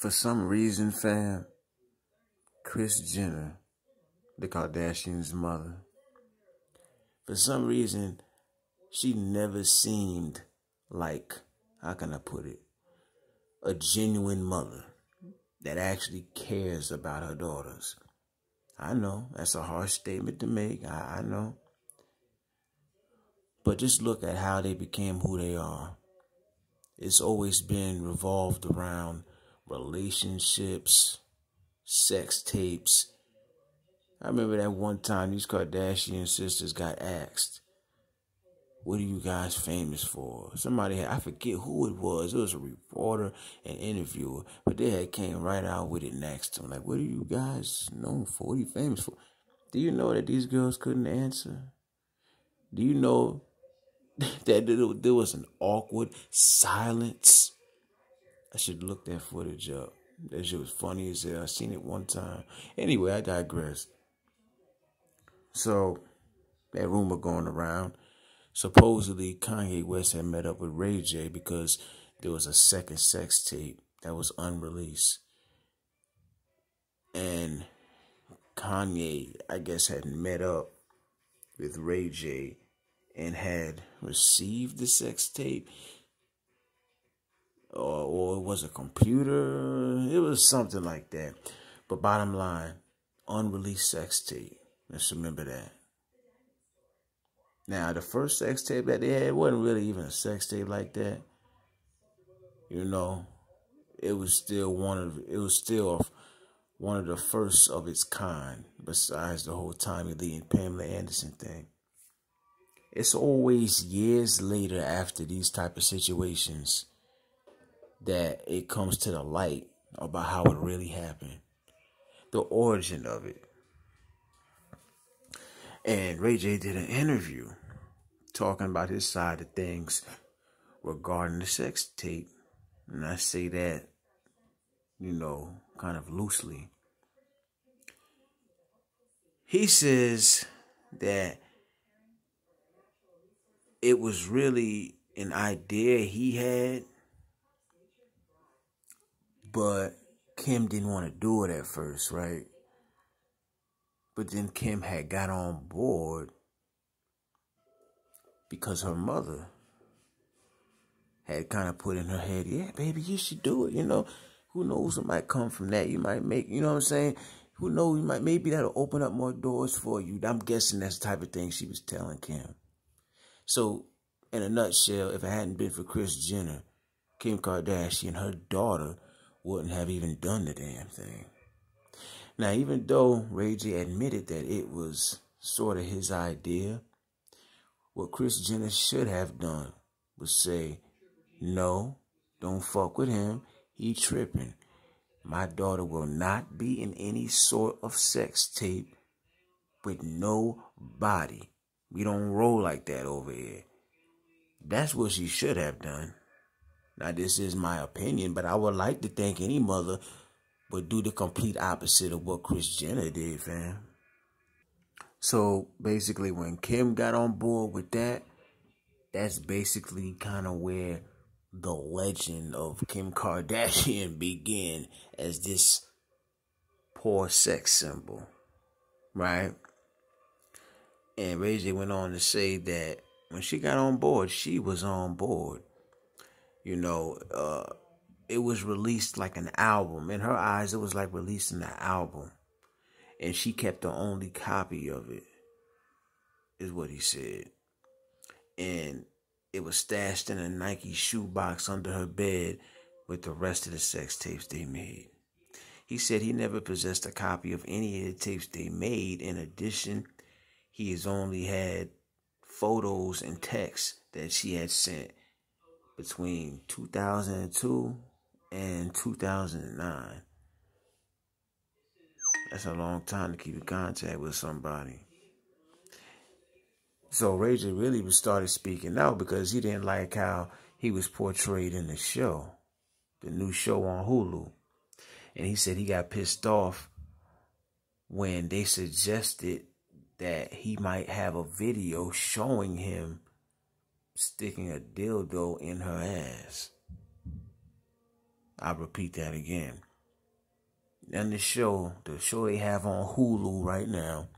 For some reason, fam, Kris Jenner, the Kardashians' mother, for some reason, she never seemed like, how can I put it, a genuine mother that actually cares about her daughters. I know, that's a harsh statement to make, I know. But just look at how they became who they are. It's always been revolved around relationships, sex tapes. I remember that one time these Kardashian sisters got asked, what are you guys famous for? Somebody, I forget who it was. It was a reporter and interviewer. But they had came right out with it next to them. Like, what are you guys known for? What are you famous for? Do you know that these girls couldn't answer? Do you know that there was an awkward silence? I should look that footage up. That shit was funny as hell. I seen it one time. Anyway, I digress. So, that rumor going around. Supposedly, Kanye West had met up with Ray J because there was a second sex tape that was unreleased. And Kanye, I guess, had met up with Ray J and had received the sex tape. Or it was a computer. It was something like that. But bottom line, unreleased sex tape. Let's remember that. Now, the first sex tape that they had wasn't really even a sex tape like that. You know, it was still one of the first of its kind, besides the whole Tommy Lee and Pamela Anderson thing. It's always years later after these type of situations that it comes to the light about how it really happened, the origin of it. And Ray J did an interview talking about his side of things regarding the sex tape. And I say that, you know, kind of loosely. He says that it was really an idea he had, but Kim didn't want to do it at first, right? But then Kim had got on board because her mother had kind of put in her head, yeah, baby, you should do it, you know. Who knows what might come from that? You might make, you know what I'm saying? Who knows, maybe that'll open up more doors for you. I'm guessing that's the type of thing she was telling Kim. So, in a nutshell, if it hadn't been for Kris Jenner, Kim Kardashian, her daughter, wouldn't have even done the damn thing. Now, even though Ray J admitted that it was sort of his idea, what Kris Jenner should have done was say, no, don't fuck with him. He tripping. My daughter will not be in any sort of sex tape with nobody. We don't roll like that over here. That's what she should have done. Now, this is my opinion, but I would like to think any mother would do the complete opposite of what Kris Jenner did, fam. So, basically, when Kim got on board with that, that's basically kind of where the legend of Kim Kardashian began as this poor sex symbol, right? And Ray J went on to say that when she got on board, she was on board. You know, it was released like an album. In her eyes, it was like releasing an album. And she kept the only copy of it, is what he said. And it was stashed in a Nike shoebox under her bed with the rest of the sex tapes they made. He said he never possessed a copy of any of the tapes they made. In addition, he has only had photos and texts that she had sent between 2002 and 2009. That's a long time to keep in contact with somebody. So Ray J really started speaking out because he didn't like how he was portrayed in the show, the new show on Hulu. And he said he got pissed off when they suggested that he might have a video showing him sticking a dildo in her ass. I'll repeat that again. And the show they have on Hulu right now,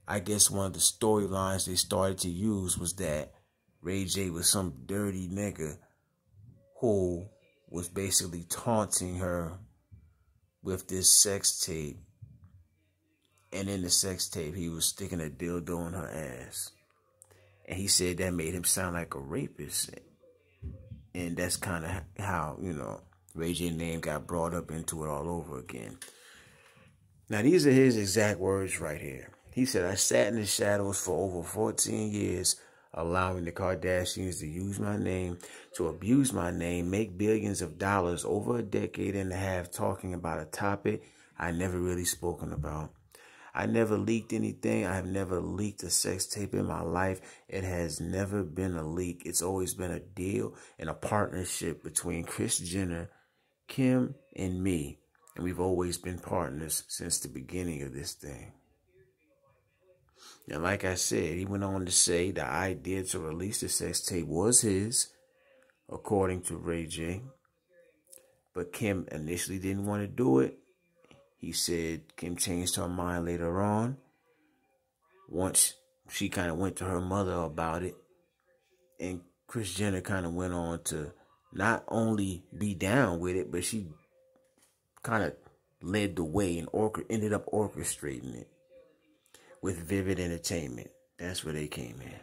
I guess one of the storylines they started to use was that Ray J was some dirty nigga who was basically taunting her with this sex tape. And in the sex tape, he was sticking a dildo in her ass. And he said that made him sound like a rapist. And that's kind of how, Ray J's name got brought up into it all over again. Now, these are his exact words right here. He said, I sat in the shadows for over 14 years, allowing the Kardashians to use my name, to abuse my name, make billions of dollars over a decade and a half talking about a topic I never really spoken about. I never leaked anything. I have never leaked a sex tape in my life. It has never been a leak. It's always been a deal and a partnership between Kris Jenner, Kim, and me. And we've always been partners since the beginning of this thing. And like I said, he went on to say the idea to release the sex tape was his, according to Ray J. But Kim initially didn't want to do it. He said Kim changed her mind later on, once she kind of went to her mother about it. And Kris Jenner kind of went on to not only be down with it, but she kind of led the way and ended up orchestrating it with Vivid Entertainment. That's where they came in.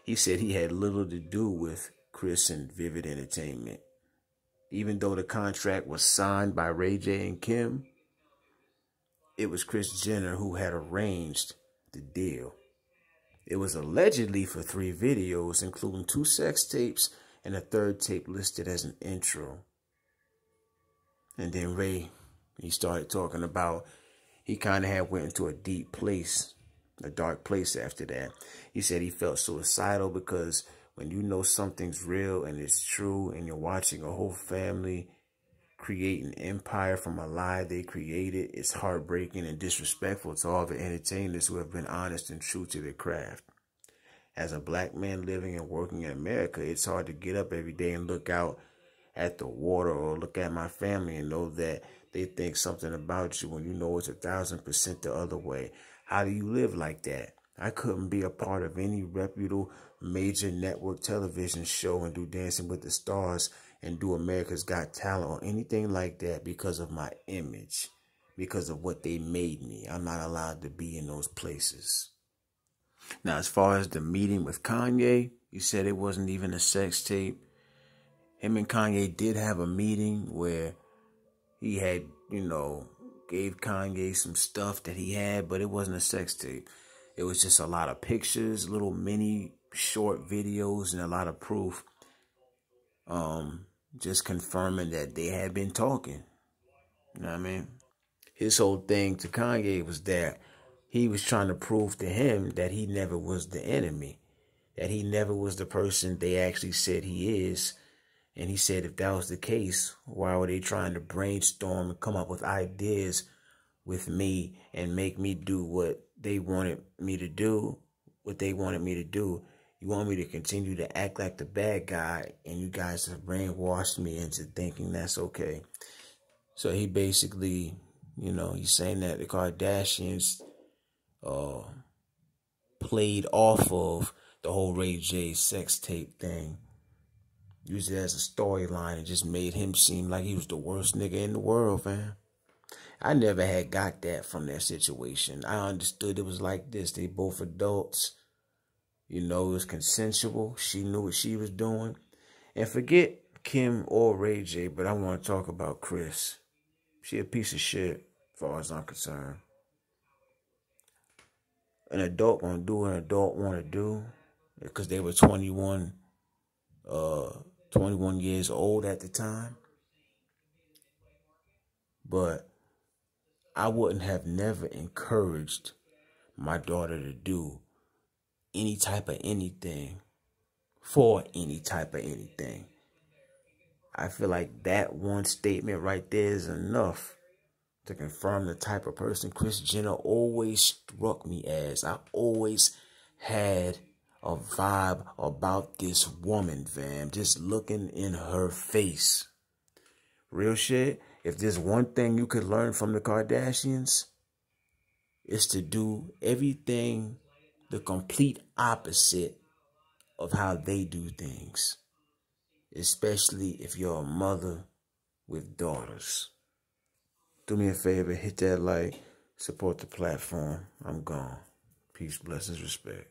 He said he had little to do with Kris and Vivid Entertainment. Even though the contract was signed by Ray J and Kim, it was Kris Jenner who had arranged the deal. It was allegedly for 3 videos, including 2 sex tapes and a 3rd tape listed as an intro. And then Ray, he started talking about, he kind of had went into a deep place, a dark place after that. He said he felt suicidal because when you know something's real and it's true and you're watching a whole family create an empire from a lie they created, it's heartbreaking and disrespectful to all the entertainers who have been honest and true to their craft. As a black man living and working in America, it's hard to get up every day and look out at the water or look at my family and know that they think something about you when you know it's 1,000% the other way. How do you live like that? I couldn't be a part of any reputable major network television show and do Dancing with the Stars and do America's Got Talent or anything like that because of my image, because of what they made me. I'm not allowed to be in those places. Now, as far as the meeting with Kanye, you said it wasn't even a sex tape. Him and Kanye did have a meeting where he had, gave Kanye some stuff that he had, but it wasn't a sex tape. It was just a lot of pictures, little mini short videos, and a lot of proof. Just confirming that they had been talking. You know what I mean? His whole thing to Kanye was that he was trying to prove to him that he never was the enemy, that he never was the person they actually said he is. And he said if that was the case, why were they trying to brainstorm and come up with ideas with me and make me do what they wanted me to do, You want me to continue to act like the bad guy, and you guys have brainwashed me into thinking that's okay. So he basically, he's saying that the Kardashians played off of the whole Ray J sex tape thing, used it as a storyline, and just made him seem like he was the worst nigga in the world, man. I never had got that from their situation. I understood it was like this. They both adults. It was consensual. She knew what she was doing. And forget Kim or Ray J, but I want to talk about Kris. She a piece of shit, as far as I'm concerned. An adult gonna do what an adult want to do because they were 21 years old at the time. But I wouldn't have never encouraged my daughter to do any type of anything for any type of anything. I feel like that one statement right there is enough to confirm the type of person Kris Jenner always struck me as. I always had a vibe about this woman, fam. Just looking in her face. Real shit. If there's one thing you could learn from the Kardashians, it's to do everything the complete opposite of how they do things. Especially if you're a mother with daughters. Do me a favor, hit that like, support the platform. I'm gone. Peace, blessings, respect.